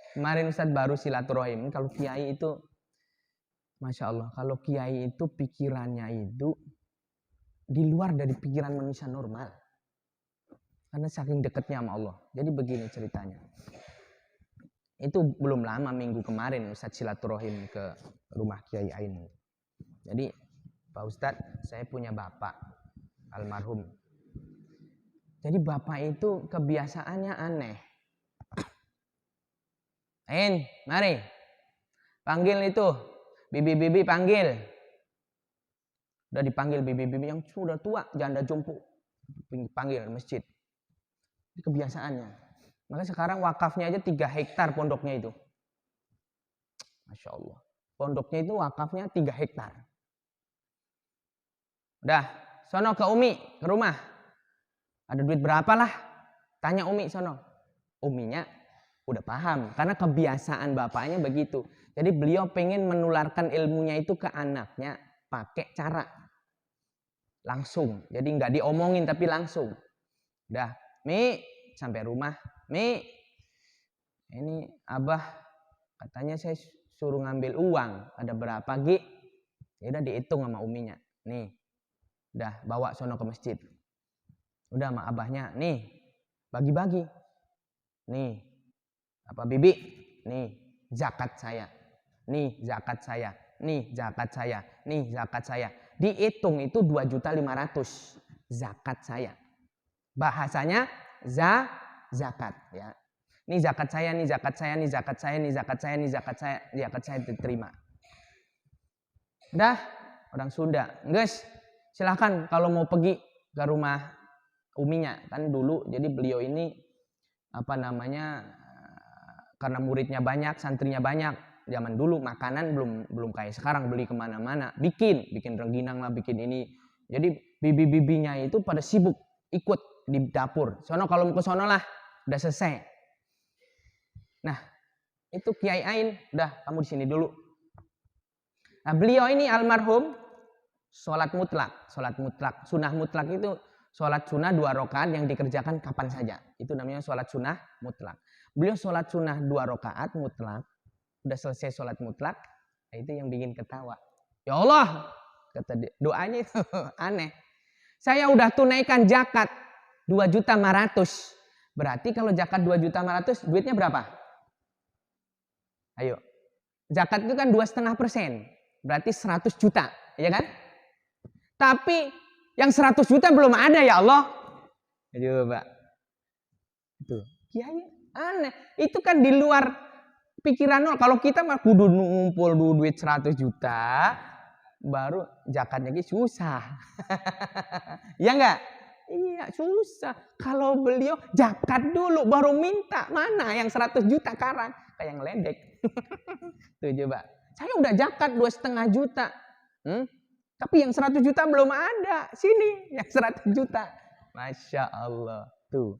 Kemarin Ustadz baru silaturahim. Kalau kiai itu Masya Allah. Kalau kiai itu pikirannya itu di luar dari pikiran manusia normal. Karena saking dekatnya sama Allah. Jadi begini ceritanya. Itu belum lama minggu kemarin Ustadz silaturahim ke rumah Kiai Ain. Jadi Pak Ustadz, saya punya bapak almarhum. Jadi bapak itu kebiasaannya aneh. Ain, mari. Panggil itu. Bibi panggil. Udah dipanggil bibi-bibi yang sudah tua, janda jompo. Panggil masjid. Kebiasaannya. Maka sekarang wakafnya aja 3 hektar pondoknya itu. Masya Allah. Pondoknya itu wakafnya 3 hektar. Udah, sono ke Umi, ke rumah. Ada duit berapa lah? Tanya Umi sono. Uminya udah paham. Karena kebiasaan bapaknya begitu. Jadi beliau pengen menularkan ilmunya itu ke anaknya. Pakai cara langsung. Jadi nggak diomongin tapi langsung. Udah. Mi, sampai rumah. Mi, ini Abah katanya saya suruh ngambil uang. Ada berapa, Gi? Ya udah dihitung sama uminya. Nih, udah bawa sono ke masjid. Udah sama abahnya. Nih, bagi-bagi. Nih, apa bibi? Nih, zakat saya. Nih, zakat saya. Nih, zakat saya. Nih, zakat saya. Dihitung itu 2.500.000 zakat saya. Bahasanya zakat ya. Ini zakat saya, ini zakat saya, ini zakat saya, ini zakat saya, ini zakat saya diterima. Udah, orang Sunda. Guys, silakan kalau mau pergi ke rumah uminya. Kan dulu jadi beliau ini karena muridnya banyak, santrinya banyak. Zaman dulu makanan belum kayak sekarang beli kemana-mana. Bikin rengginang lah, bikin ini. Jadi bibi-bibinya itu pada sibuk ikut di dapur. Sono kalau mau ke sono lah, udah selesai. Nah, itu Kiai Ain, udah kamu di sini dulu. Nah, beliau ini almarhum sholat mutlak. Sunnah mutlak itu sholat sunnah 2 rakaat yang dikerjakan kapan saja. Itu namanya sholat sunnah mutlak. Beliau sholat sunnah 2 rakaat mutlak. Udah selesai sholat mutlak. Nah, itu yang bikin ketawa. Ya Allah, kata dia, doanya itu aneh. Saya udah tunaikan zakat 2.500.000. Berarti kalau zakat 2.500.000 duitnya berapa? Ayo. Zakat itu kan 2,5%. Berarti 100 juta. Ya kan? Tapi yang 100 juta belum ada ya Allah. Coba. Itu. Kiai aneh. Itu kan di luar pikiran nol. Kalau kita mah kudu ngumpul duit 100 juta. Baru zakatnya susah. Ya enggak? Iya susah. Kalau beliau zakat dulu baru minta. Mana yang 100 juta sekarang? Kayak yang ledek. Tuh coba. Saya udah zakat 2,5 juta. Tapi yang 100 juta belum ada. Sini yang 100 juta. Masya Allah. Tuh.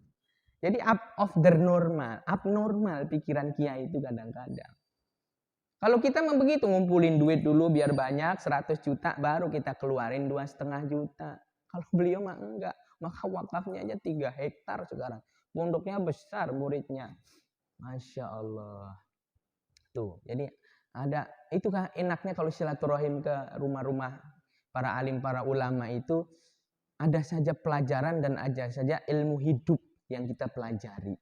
Jadi abnormal pikiran kiai itu kadang-kadang. Kalau kita memang begitu, ngumpulin duit dulu biar banyak, 100 juta, baru kita keluarin 2,5 juta. Kalau beliau mah enggak, maka wakafnya aja 3 hektar sekarang. Pondoknya besar muridnya. Masya Allah. Tuh, jadi ada, itu kan enaknya kalau silaturahim ke rumah-rumah para alim, para ulama itu, ada saja pelajaran dan ada saja ilmu hidup yang kita pelajari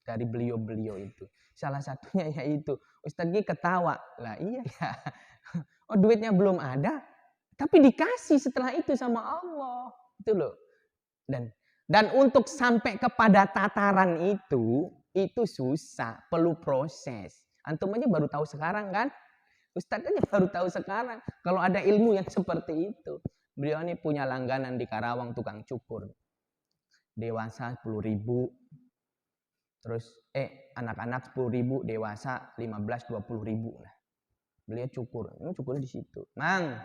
dari beliau-beliau itu. Salah satunya yaitu Ustadz Gi ketawa. Lah iya ya. Oh duitnya belum ada. Tapi dikasih setelah itu sama Allah. Itu loh. Dan untuk sampai kepada tataran itu susah. Perlu proses. Antum aja baru tahu sekarang kan. Ustadz aja baru tahu sekarang. Kalau ada ilmu yang seperti itu. Beliau ini punya langganan di Karawang tukang cukur. Dewasa 10.000. Terus anak-anak 10.000, dewasa 15-20.000 lah. Beliau cukur. Ini cukur di situ. Mang,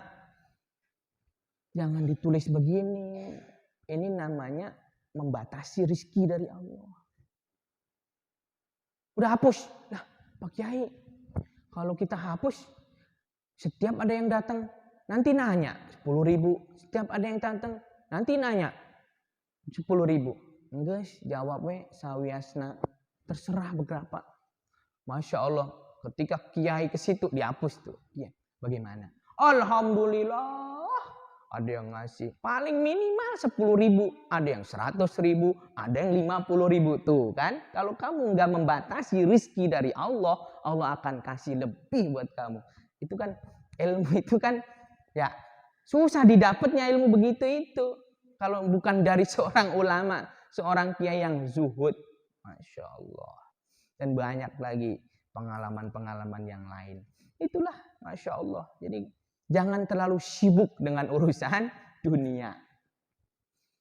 jangan ditulis begini. Ini namanya membatasi rezeki dari Allah. Udah hapus. Lah, Pak Kiai, kalau kita hapus, setiap ada yang datang, nanti nanya 10.000. Setiap ada yang datang, nanti nanya 10.000. Enggak, jawab sawiasna. Terserah berapa. Masya Allah. Ketika kiai ke situ dihapus tuh. Ya, bagaimana? Alhamdulillah. Ada yang ngasih. Paling minimal 10.000. Ada yang 100.000. Ada yang 50.000. Tuh kan. Kalau kamu nggak membatasi rizki dari Allah. Allah akan kasih lebih buat kamu. Itu kan. Ilmu itu kan. Ya. Susah didapatnya ilmu begitu itu. Kalau bukan dari seorang ulama. Seorang kiai yang zuhud. Masya Allah. Dan banyak lagi pengalaman-pengalaman yang lain. Itulah Masya Allah. Jadi jangan terlalu sibuk dengan urusan dunia.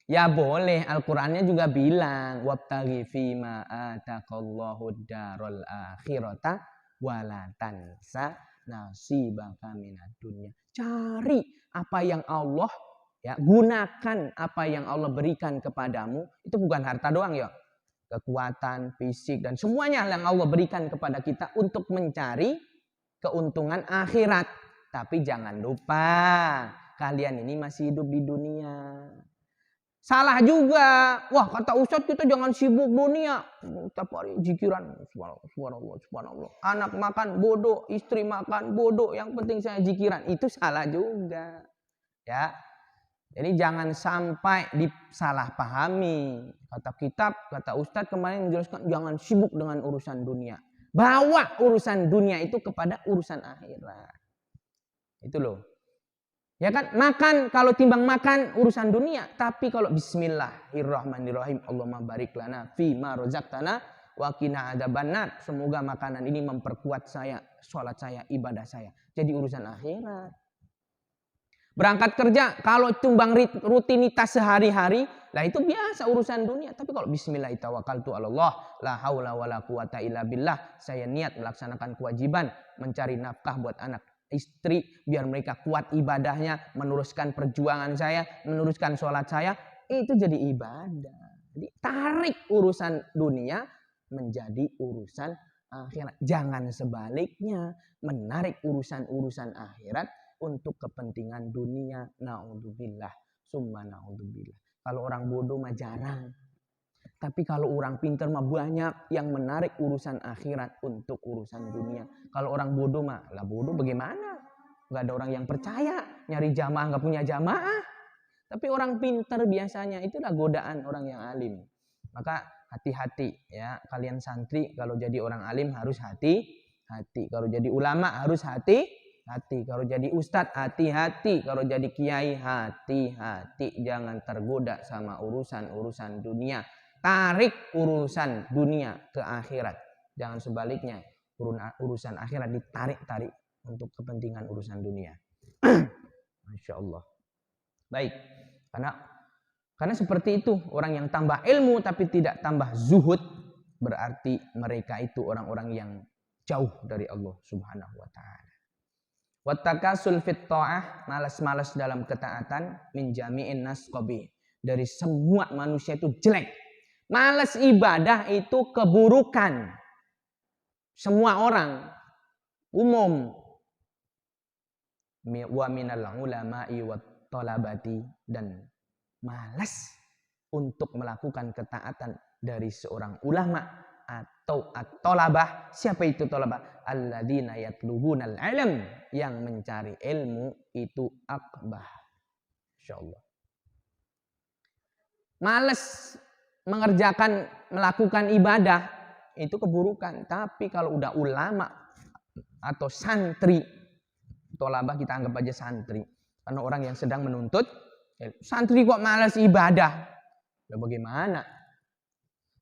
Ya boleh. Al-Qurannya juga bilang. Wabtaghi fima ataqallahu darul akhirata wala tansa nasibaka minad dunya. Cari apa yang Allah, ya, gunakan apa yang Allah berikan kepadamu. Itu bukan harta doang ya. Kekuatan, fisik, dan semuanya yang Allah berikan kepada kita untuk mencari keuntungan akhirat. Tapi jangan lupa, kalian ini masih hidup di dunia. Salah juga. Wah, kata Ustadz kita jangan sibuk dunia. Tiap hari zikiran. Subhanallah, subhanallah. Anak makan bodoh, istri makan bodoh. Yang penting saya zikiran. Itu salah juga. Ya. Jadi jangan sampai disalahpahami. Kata kitab, kata Ustadz kemarin menjelaskan jangan sibuk dengan urusan dunia. Bawa urusan dunia itu kepada urusan akhirat. Itu loh. Ya kan, makan kalau timbang makan urusan dunia. Tapi kalau bismillahirrahmanirrahim. Allahumma barik lana fima rozaqtana wa qina adzabannar. Semoga makanan ini memperkuat saya, sholat saya, ibadah saya. Jadi urusan akhirat. Berangkat kerja, kalau tumbang rutinitas sehari-hari, lah itu biasa urusan dunia. Tapi kalau bismillah tawakkaltu 'alallah, la haula wala quwata illa billah, saya niat melaksanakan kewajiban mencari nafkah buat anak istri biar mereka kuat ibadahnya, meneruskan perjuangan saya, meneruskan sholat saya, itu jadi ibadah. Jadi tarik urusan dunia menjadi urusan akhirat. Jangan sebaliknya menarik urusan-urusan akhirat untuk kepentingan dunia. Naudzubillah, summa naudzubillah. Kalau orang bodoh mah jarang. Tapi kalau orang pintar mah banyak yang menarik urusan akhirat untuk urusan dunia. Kalau orang bodoh mah, lah bodoh bagaimana? Gak ada orang yang percaya, nyari jamaah gak punya jamaah. Tapi orang pintar biasanya itulah godaan orang yang alim. Maka hati-hati ya, kalian santri kalau jadi orang alim harus hati-hati. Kalau jadi ulama harus hati-hati. Kalau jadi ustadz hati-hati. Kalau jadi kiai hati-hati. Jangan tergoda sama urusan-urusan dunia. Tarik urusan dunia ke akhirat. Jangan sebaliknya. Urusan akhirat ditarik-tarik untuk kepentingan urusan dunia. Masya Allah. Baik. Karena seperti itu. Orang yang tambah ilmu tapi tidak tambah zuhud. Berarti mereka itu orang-orang yang jauh dari Allah subhanahu wa ta'ala. Wattakasul fit ta'ah. Malas-malas dalam ketaatan. Min jami'in nas qabih. Dari semua manusia itu jelek. Malas ibadah itu keburukan. Semua orang umum. Wa minal ulama'i wat talabati, dan malas untuk melakukan ketaatan dari seorang ulama atau at-talabah. Siapa itu talabah? Alladzina yatlubunal ilm, yang mencari ilmu itu akbah. Insyaallah. Malas melakukan ibadah itu keburukan. Tapi kalau udah ulama atau santri, tolabah kita anggap aja santri, karena orang yang sedang menuntut. Santri kok malas ibadah, ya bagaimana?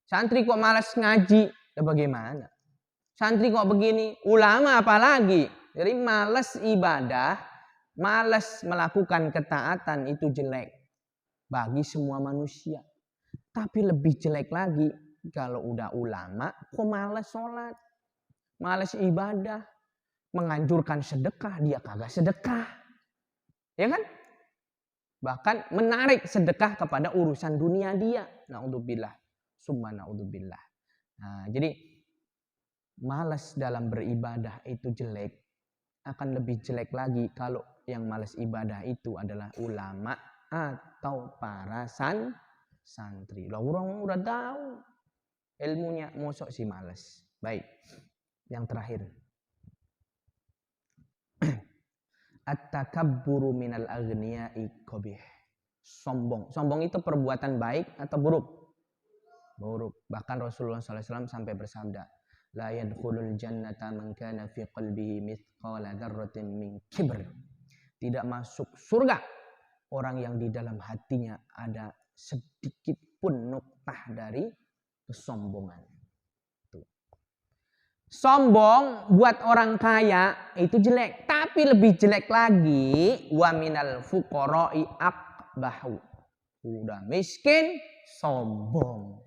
Santri kok malas ngaji, ya bagaimana? Santri kok begini, ulama apalagi. Jadi malas ibadah, malas melakukan ketaatan itu jelek bagi semua manusia. Tapi lebih jelek lagi kalau udah ulama kok malas sholat, malas ibadah, menganjurkan sedekah dia kagak sedekah, ya kan? Bahkan menarik sedekah kepada urusan dunia dia. Naudzubillah, summa naudzubillah. Nah, jadi malas dalam beribadah itu jelek. Akan lebih jelek lagi kalau yang malas ibadah itu adalah ulama atau para santri. Lah orang udah tahu ilmunya, mosok si malas. Baik. Yang terakhir. At-takabburu minal aghniya'i qabih. Sombong. Sombong itu perbuatan baik atau buruk? Buruk. Bahkan Rasulullah SAW sampai bersabda, la yadkhulul jannata man kana fi qalbihi mithqala dzarratin min kibr. Tidak masuk surga orang yang di dalam hatinya ada sedikit pun nuktah dari kesombongan. Tuh. Sombong buat orang kaya itu jelek, tapi lebih jelek lagi wa minal fuqara'i aqbahu. Udah miskin sombong.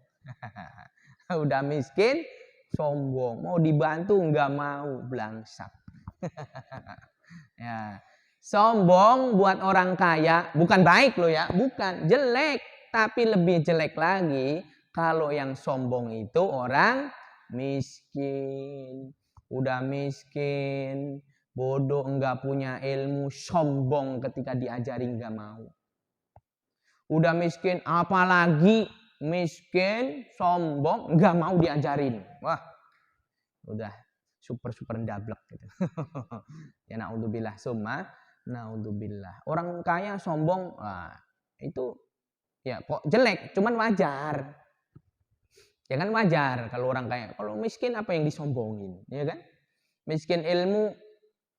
Udah miskin sombong, mau dibantu nggak mau, belangsak. Ya, sombong buat orang kaya bukan baik loh ya, bukan, jelek. Tapi lebih jelek lagi kalau yang sombong itu orang miskin. Udah miskin, bodoh, nggak punya ilmu, sombong ketika diajari nggak mau. Udah miskin, apalagi miskin, sombong, nggak mau diajarin. Wah, udah super ndablek gitu. Ya naudzubillah, summa naudzubillah. Orang kaya sombong, wah, itu ya kok jelek, cuman wajar. Ya kan wajar kalau orang kaya. Kalau miskin apa yang disombongin, ya kan? Miskin ilmu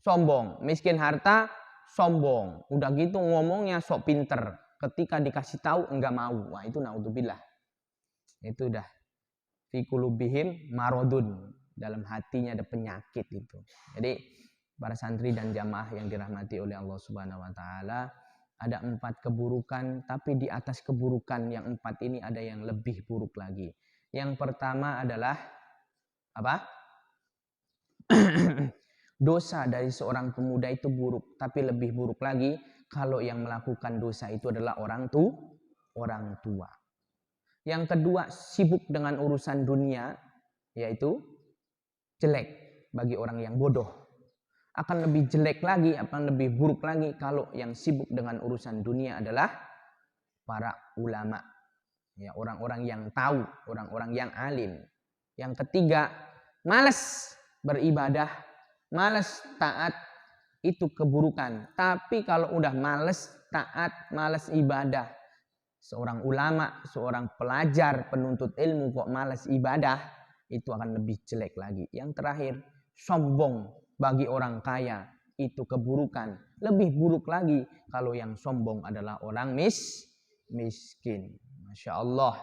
sombong, miskin harta sombong. Udah gitu ngomongnya sok pinter. Ketika dikasih tahu enggak mau. Wah, itu naudzubillah. Itu udah fi qulubihim maradun. Dalam hatinya ada penyakit itu. Jadi para santri dan jamaah yang dirahmati oleh Allah Subhanahu wa taala, ada 4 keburukan, tapi di atas keburukan yang 4 ini ada yang lebih buruk lagi. Yang pertama adalah apa? Dosa dari seorang pemuda itu buruk, tapi lebih buruk lagi kalau yang melakukan dosa itu adalah orang orang tua. Yang kedua, sibuk dengan urusan dunia, yaitu jelek bagi orang yang bodoh. Akan lebih jelek lagi, akan lebih buruk lagi kalau yang sibuk dengan urusan dunia adalah para ulama. Ya, orang-orang yang tahu, orang-orang yang alim. Yang ketiga, malas beribadah, malas taat, itu keburukan. Tapi kalau udah malas taat, malas ibadah, seorang ulama, seorang pelajar, penuntut ilmu kok malas ibadah, itu akan lebih jelek lagi. Yang terakhir, sombong bagi orang kaya, itu keburukan. Lebih buruk lagi kalau yang sombong adalah orang miskin. Masya Allah.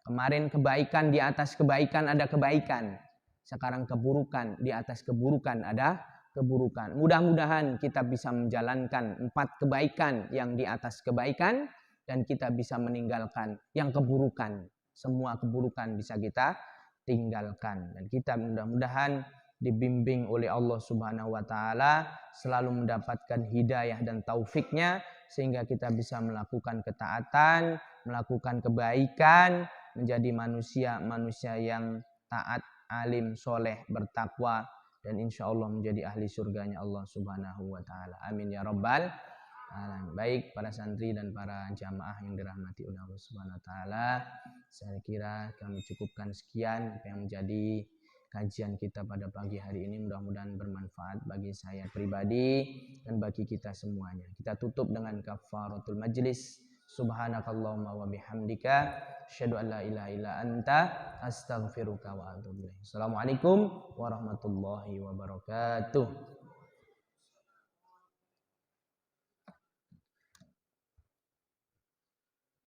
Kemarin kebaikan di atas kebaikan ada kebaikan. Sekarang keburukan di atas keburukan ada keburukan. Mudah-mudahan kita bisa menjalankan 4 kebaikan yang di atas kebaikan, dan kita bisa meninggalkan yang keburukan. Semua keburukan bisa kita tinggalkan. Dan kita mudah-mudahan dibimbing oleh Allah Subhanahu wa taala, selalu mendapatkan hidayah dan taufiknya, sehingga kita bisa melakukan ketaatan, melakukan kebaikan, menjadi manusia yang taat, alim, soleh, bertakwa, dan insya Allah menjadi ahli surganya Allah Subhanahu wa taala. Amin ya rabbal alamin. Baik para santri dan para jamaah yang dirahmati oleh Allah Subhanahu wa taala, saya kira kami cukupkan sekian yang menjadi kajian kita pada pagi hari ini. Mudah-mudahan bermanfaat bagi saya pribadi dan bagi kita semuanya. Kita tutup dengan kafaratul majlis. Subhanakallahumma wa bihamdika asyhadu an la ilaha illa anta astaghfiruka wa atubu ilaik. Assalamualaikum warahmatullahi wabarakatuh.